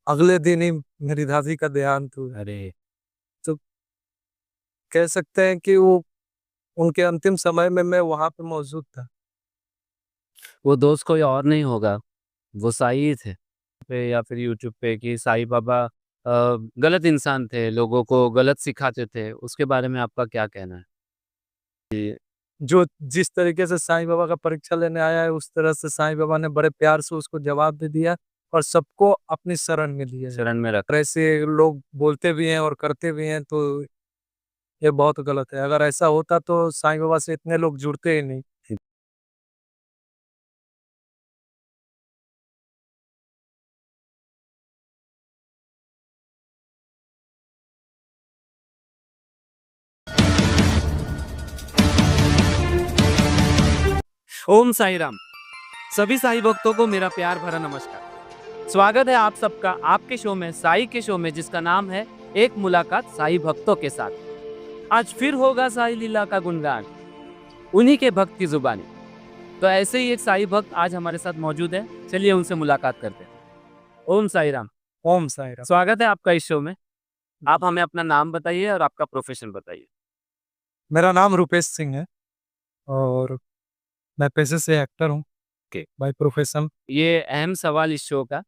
अगले दिन ही मेरी दादी का देहांत हुआ। अरे! तो कह सकते हैं कि वो उनके अंतिम समय में मैं वहाँ पे मौजूद था। वो दोस्त कोई और नहीं होगा, वो साई ही थे। पे या फिर यूट्यूब पे कि साईं बाबा गलत इंसान थे, लोगों को गलत सिखाते थे, उसके बारे में आपका क्या कहना है? जो जिस तरीके से साईं बाबा का परीक्षा लेने आया है, उस तरह से साईं बाबा ने बड़े प्यार से उसको जवाब भी दिया और सबको अपनी शरण में लिया है। शरण में रख और ऐसे लोग बोलते भी हैं और करते भी हैं, तो ये बहुत गलत है। अगर ऐसा होता तो साईं बाबा से इतने लोग जुड़ते ही नहीं। ओम साईं राम। सभी साईं भक्तों को मेरा प्यार भरा नमस्कार। स्वागत है आप सबका आपके शो में, साईं के शो में, जिसका नाम है एक मुलाकात साईं भक्तों के साथ। आज फिर होगा साईं लीला का गुणगान, उन्हीं के भक्त की जुबानी। तो ऐसे ही एक साईं भक्त आज हमारे साथ मौजूद है, चलिए उनसे मुलाकात करते हैं। ओम साईं राम। ओम साईं राम। स्वागत है आपका इस शो में। आप हमें अपना नाम बताइए और आपका प्रोफेशन बताइए। मेरा नाम रूपेश सिंह है और मैं पेशे से एक्टर हूँ, ओके। By profession. ये अहम सवाल इस शो का,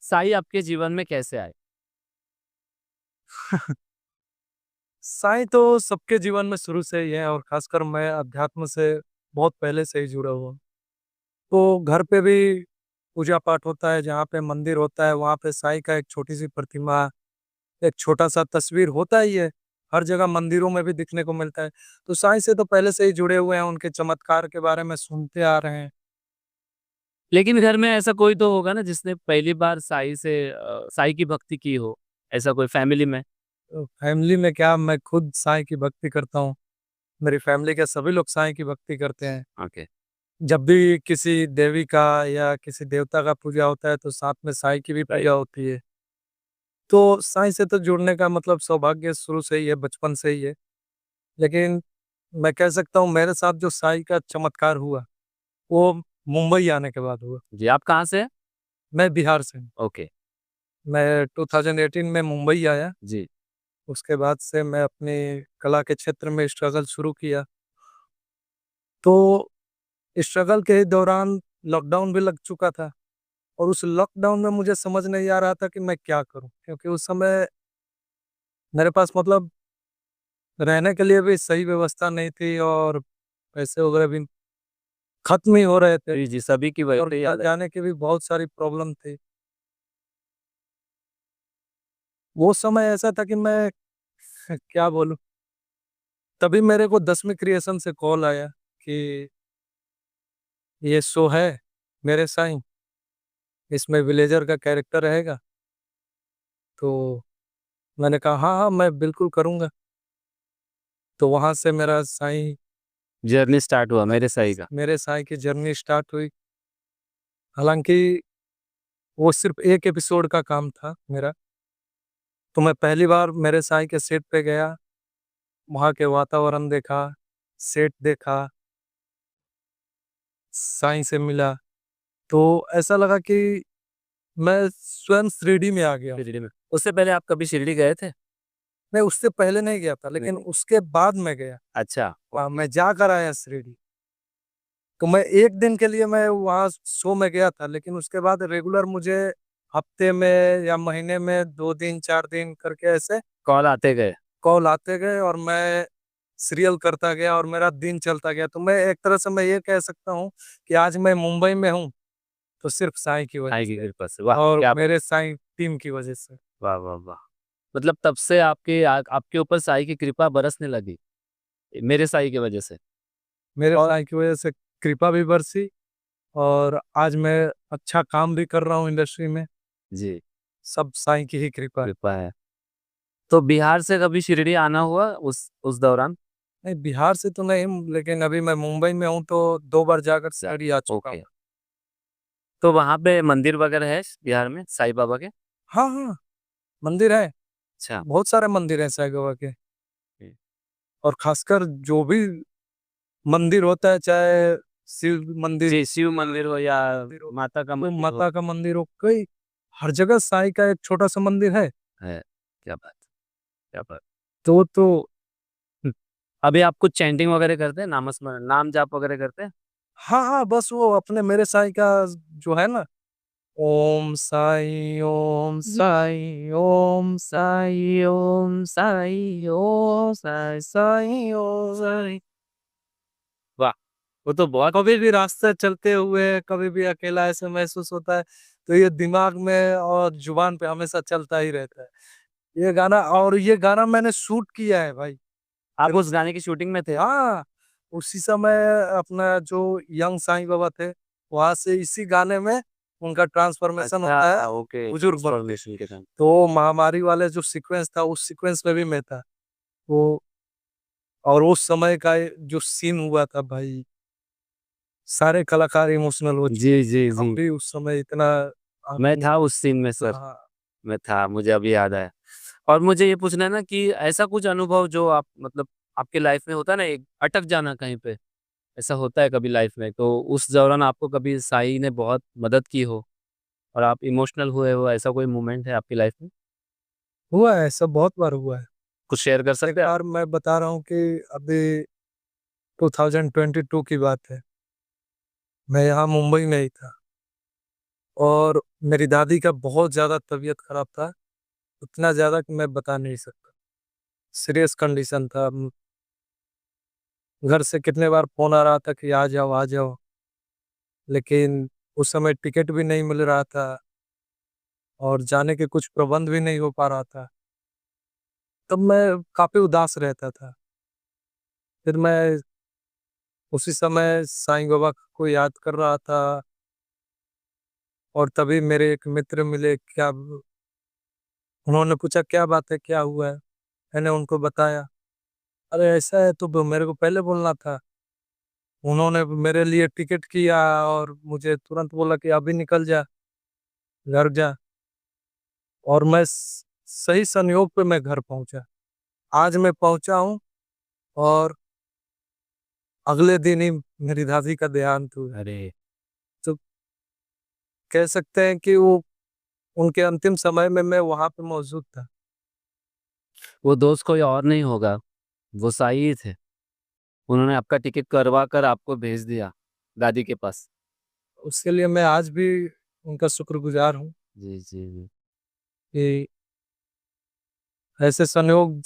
साईं आपके जीवन में कैसे आए? साईं तो सबके जीवन में शुरू से ही है और खासकर मैं अध्यात्म से बहुत पहले से ही जुड़ा हुआ हूँ। तो घर पे भी पूजा पाठ होता है, जहाँ पे मंदिर होता है वहाँ पे साईं का एक छोटी-सी प्रतिमा, एक छोटा-सा तस्वीर होता ही है। हर जगह मंदिरों में भी दिखने को मिलता है। तो साईं से तो पहले से ही जुड़े हुए हैं, उनके चमत्कार के बारे में सुनते आ रहे हैं। लेकिन घर में ऐसा कोई तो होगा ना जिसने पहली बार साईं की भक्ति की हो, ऐसा कोई फैमिली में? तो फैमिली में क्या, मैं खुद साईं की भक्ति करता हूँ। मेरी फैमिली के सभी लोग साईं की भक्ति करते हैं। ओके। जब भी किसी देवी का या किसी देवता का पूजा होता है तो साथ में साईं की भी पूजा होती है। तो साईं से तो जुड़ने का मतलब सौभाग्य शुरू से ही है, बचपन से ही है। लेकिन मैं कह सकता हूँ मेरे साथ जो साईं का चमत्कार हुआ, वो मुंबई आने के बाद हुआ। जी, आप कहाँ से हैं? मैं बिहार से हूँ। ओके। मैं 2018 में मुंबई आया, जी। उसके बाद से मैं अपनी कला के क्षेत्र में स्ट्रगल शुरू किया। तो स्ट्रगल के दौरान लॉकडाउन भी लग चुका था और उस लॉकडाउन में मुझे समझ नहीं आ रहा था कि मैं क्या करूँ? क्योंकि उस समय मेरे पास मतलब रहने के लिए भी सही व्यवस्था नहीं थी और पैसे वगैरह भी खत्म ही हो रहे थे जी, जी, सभी की और वही याद है। जाने की भी बहुत सारी प्रॉब्लम थी। वो समय ऐसा था कि मैं क्या बोलूँ? तभी मेरे को 10वीं क्रिएशन से कॉल आया कि ये शो है मेरे साईं, इसमें विलेजर का कैरेक्टर रहेगा। तो मैंने कहा हाँ, हाँ, मैं बिल्कुल करूँगा। तो वहाँ से मेरा साईं जर्नी स्टार्ट हुआ मेरे साईं का। मेरे साईं की जर्नी स्टार्ट हुई। हालाँकि वो सिर्फ़ 1 एपिसोड का काम था मेरा। तो मैं पहली बार मेरे साईं के सेट पे गया, वहाँ के वातावरण देखा, सेट देखा, साईं से मिला, तो ऐसा लगा कि मैं स्वयं शिरडी में आ गया हूँ। शिरडी में। उससे पहले आप कभी शिरडी गए थे? मैं उससे पहले नहीं गया था, लेकिन नहीं। उसके बाद मैं गया। अच्छा। मैं जाकर आया शिरडी। तो मैं 1 दिन के लिए मैं वहाँ शो में गया था, लेकिन उसके बाद रेगुलर मुझे हफ्ते में या महीने में 2 दिन, 4 दिन करके ऐसे कॉल आते गए। कॉल आते गए और मैं सीरियल करता गया और मेरा दिन चलता गया। तो मैं एक तरह से मैं ये कह सकता हूँ कि आज मैं मुंबई में हूँ, तो सिर्फ़ साईं की वजह साईं की से कृपा से। वाह! और क्या मेरे साईं टीम की वजह से। वाह, वाह, वाह! मतलब तब से आपके ऊपर साईं की कृपा बरसने लगी, मेरे साईं की वजह से। मेरे और साईं की वजह से कृपा भी बरसी और आज मैं अच्छा काम भी कर रहा हूँ इंडस्ट्री में, जी, सब साईं की ही कृपा है। कृपा है। तो बिहार से कभी शिरडी आना हुआ उस दौरान? नहीं, बिहार से तो नहीं हूँ, लेकिन अभी मैं मुंबई में हूँ तो 2 बार जाकर जा शिरडी आ चुका हूँ। ओके। तो वहाँ पे मंदिर वगैरह है बिहार में साईं बाबा के? हाँ, हाँ, मंदिर है, अच्छा। बहुत सारे मंदिर हैं साईं बाबा के हुँ। और खासकर जो भी मंदिर होता है, चाहे शिव मंदिर जी, शिव मंदिर हो या मंदिर हो, माता का कोई मंदिर हो। माता का मंदिर हो, कई हर जगह साईं का एक छोटा-सा मंदिर है। क्या बात क्या बात। तो हुँ, अभी आप कुछ चैंटिंग वगैरह करते हैं? नामस्मरण नाम जाप वगैरह करते हैं? हाँ, हाँ, बस वो अपने मेरे साईं का जो है ना, ओम साईं, ओम साईं, ओम साईं, ओम साईं, ओम साईं, साईं, ओम साईं। वाह! वो तो बहुत कभी भी रास्ते चलते हुए, कभी भी अकेला ऐसे महसूस होता है, तो ये दिमाग में और ज़ुबान पे हमेशा चलता ही रहता है। ये गाना मैंने शूट किया है भाई। आप फिर उस गाने की शूटिंग में थे? हाँ, उसी समय अपना जो यंग साईं बाबा थे, वहाँ से इसी गाने में उनका ट्रांसफ़ॉर्मेशन होता है अच्छा, ओके, बुजुर्ग बन के। ट्रांसफ़ॉर्मेशन के टाइम। तो महामारी वाले जो सीक्वेंस था, उस सीक्वेंस में भी मैं था। वो और उस समय का ये जो सीन हुआ था भाई, सारे कलाकार इमोशनल हो जी, चुके जी, थे। जी। हम भी उस समय इतना मैं आपने था उस सीन में सर, हाँ, मैं था, मुझे अभी याद आया। और मुझे ये पूछना है ना कि ऐसा कुछ अनुभव जो आप मतलब आपके लाइफ़ में होता है ना एक अटक जाना कहीं पे, ऐसा होता है कभी लाइफ़ में, तो उस दौरान आपको कभी साईं ने बहुत मदद की हो और आप इमोशनल हुए हो, ऐसा कोई मोमेंट है आपकी लाइफ़ में? हुआ है, ऐसा बहुत बार हुआ है। कुछ शेयर कर एक सकते हैं आप? बार मैं बता रहा हूँ कि अभी 2022 की बात है। मैं यहाँ मुंबई में ही था और मेरी दादी का बहुत ज़्यादा तबीयत खराब था, उतना ज़्यादा कि मैं बता नहीं सकता। सीरियस कंडीशन था। घर से कितने बार फ़ोन आ रहा था कि आ जाओ, लेकिन उस समय टिकट भी नहीं मिल रहा था और जाने के कुछ प्रबंध भी नहीं हो पा रहा था। तब मैं काफ़ी उदास रहता था। फिर मैं उसी समय साईं बाबा को याद कर रहा था और तभी मेरे एक मित्र मिले, उन्होंने पूछा, "क्या बात है? क्या हुआ है?" मैंने उनको बताया। "अरे ऐसा है तो मेरे को पहले बोलना था।" उन्होंने मेरे लिए टिकट किया और मुझे तुरंत बोला कि अभी निकल जा, घर जा। और मैं सही संयोग पे मैं घर पहुंचा। आज मैं पहुंचा हूँ और अगले दिन ही मेरी दादी का देहांत हुआ। अरे! तो कह सकते हैं कि वो उनके अंतिम समय में मैं वहां पे मौजूद था। वो दोस्त कोई और नहीं होगा, वो साईं ही थे। उन्होंने आपका टिकट करवा कर आपको भेज दिया, दादी के पास। उसके लिए मैं आज भी उनका शुक्रगुजार हूँ जी, जी, जी। कि ऐसे संयोग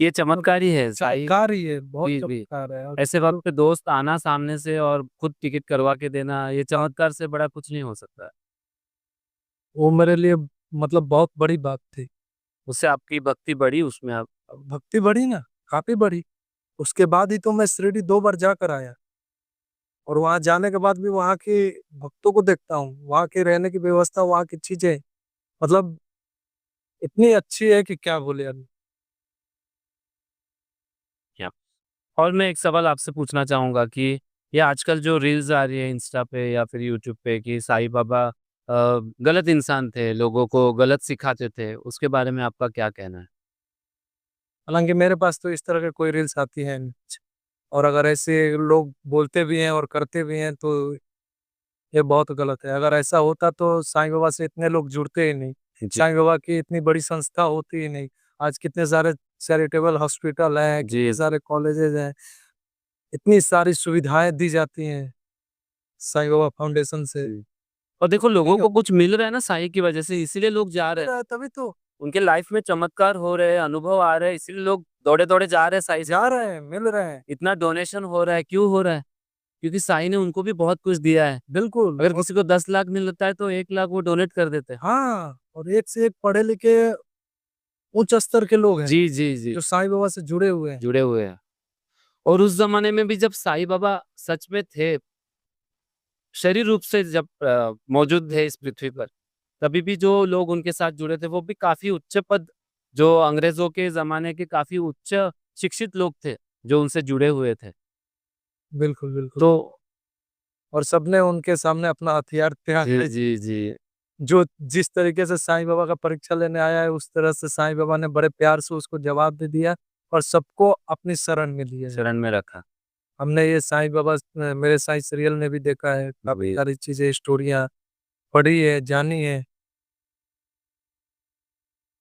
ये चमत्कार ही है, साईं चमत्कार ही है, बहुत जी, जी। चमत्कार है। और ऐसे वक़्त पे दोस्त आना सामने से और खुद टिकट करवा के देना, ये चमत्कार से बड़ा कुछ नहीं हो सकता है। वो मेरे लिए मतलब बहुत बड़ी बात थी। उससे आपकी भक्ति बढ़ी उसमें आप भक्ति बढ़ी ना, काफ़ी बढ़ी। उसके बाद ही तो मैं शिरडी 2 बार जाकर आया और वहाँ जाने के बाद भी वहाँ के भक्तों को देखता हूँ, वहाँ के रहने की व्यवस्था, वहाँ की चीज़ें मतलब इतनी अच्छी है कि क्या बोले अब। क्या और मैं एक सवाल आपसे पूछना चाहूँगा कि ये आजकल जो रील्स आ रही है इंस्टा पे या फिर यूट्यूब पे कि साईं बाबा गलत इंसान थे, लोगों को गलत सिखाते थे, उसके बारे में आपका क्या कहना है? हालाँकि मेरे पास तो इस तरह की कोई रील्स आती है नहीं और अगर ऐसे लोग बोलते भी हैं और करते भी हैं तो ये बहुत गलत है। अगर ऐसा होता तो साईं बाबा से इतने लोग जुड़ते ही नहीं। जी, साईं बाबा की इतनी बड़ी संस्था होती ही नहीं। आज कितने सारे चैरिटेबल हॉस्पिटल हैं, जी, कितने सारे कॉलेजेज़ हैं, इतनी सारी सुविधाएँ दी जाती हैं साईं बाबा फाउंडेशन से। जी। और देखो लोगों को कुछ मिल रहा है ना साईं की वजह से इसीलिए लोग जा रहे हैं। तभी तो उनके लाइफ में चमत्कार हो रहे हैं, अनुभव आ रहे हैं, इसीलिए लोग दौड़े-दौड़े जा रहे हैं साईं से। जा रहे हैं, मिल रहे हैं। इतना डोनेशन हो रहा है, क्यों हो रहा है? क्योंकि साईं ने उनको भी बहुत कुछ दिया है। बिल्कुल अगर और किसी को 10 लाख मिलता है तो 1 लाख वो डोनेट कर देते हैं। हाँ, और एक से एक पढ़े-लिखे उच्च स्तर के लोग हैं, जी, जी, जी, जो साईं बाबा से जुड़े हुए हैं। जुड़े हुए हैं। और उस ज़माने में भी जब साईं बाबा सच में थे, शरीर रूप से जब मौजूद थे इस पृथ्वी पर, तभी भी जो लोग उनके साथ जुड़े थे, वो भी काफ़ी उच्च पद जो अंग्रेज़ों के ज़माने के काफ़ी उच्च शिक्षित लोग थे, जो उनसे जुड़े हुए थे। बिल्कुल, बिल्कुल। तो और सबने उनके सामने अपना हथियार त्याग जी, के जी, जी। जो जिस तरीके से साईं बाबा का परीक्षा लेने आया है, उस तरह से साईं बाबा ने बड़े प्यार से उसको जवाब भी दिया और सबको अपनी शरण में लिया है। शरण में रखा। हमने ये साईं बाबा मेरे साईं सीरियल में भी देखा है, काफ़ी जी, सारी चीज़ें, स्टोरियाँ पढ़ी है, जानी है।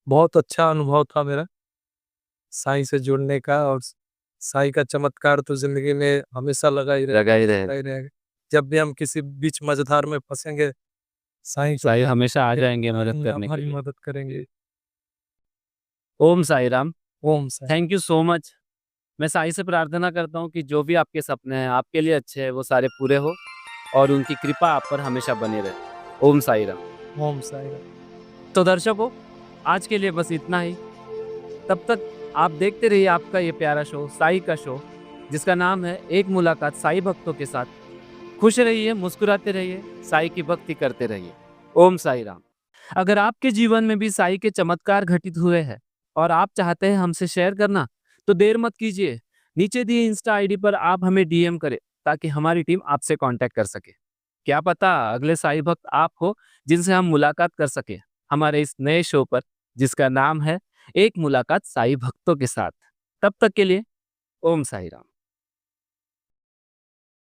बहुत अच्छा अनुभव था मेरा साईं से जुड़ने का, और साईं का चमत्कार तो ज़िंदगी में हमेशा लगा ही लगा ही रहेगा रहेगा। ही रहेगा। जब भी हम किसी बीच मझधार में फँसेंगे, साईं साईं हमेशा आ जाएंगे मदद करने के हमारी लिए। मदद करेंगे। ओम Sai Ram. Om Sai. Thank you so much. मैं साईं से प्रार्थना करता हूँ कि जो भी आपके सपने हैं आपके लिए अच्छे हैं वो सारे पूरे हो और उनकी कृपा आप पर हमेशा बनी रहे। ओम साई राम। ओम साईं। तो दर्शकों, आज के लिए बस इतना ही। तब तक आप देखते रहिए आपका ये प्यारा शो साई का शो, जिसका नाम है एक मुलाकात साई भक्तों के साथ। खुश रहिए, मुस्कुराते रहिए, साई की भक्ति करते रहिए। ओम साई राम। अगर आपके जीवन में भी साई के चमत्कार घटित हुए हैं और आप चाहते हैं हमसे शेयर करना, तो देर मत कीजिए। नीचे दिए इंस्टा आईडी पर आप हमें डीएम करें ताकि हमारी टीम आपसे कांटेक्ट कर सके। क्या पता अगले साई भक्त आप हो जिनसे हम मुलाकात कर सके हमारे इस नए शो पर, जिसका नाम है एक मुलाकात साई भक्तों के साथ। तब तक के लिए ओम साई राम।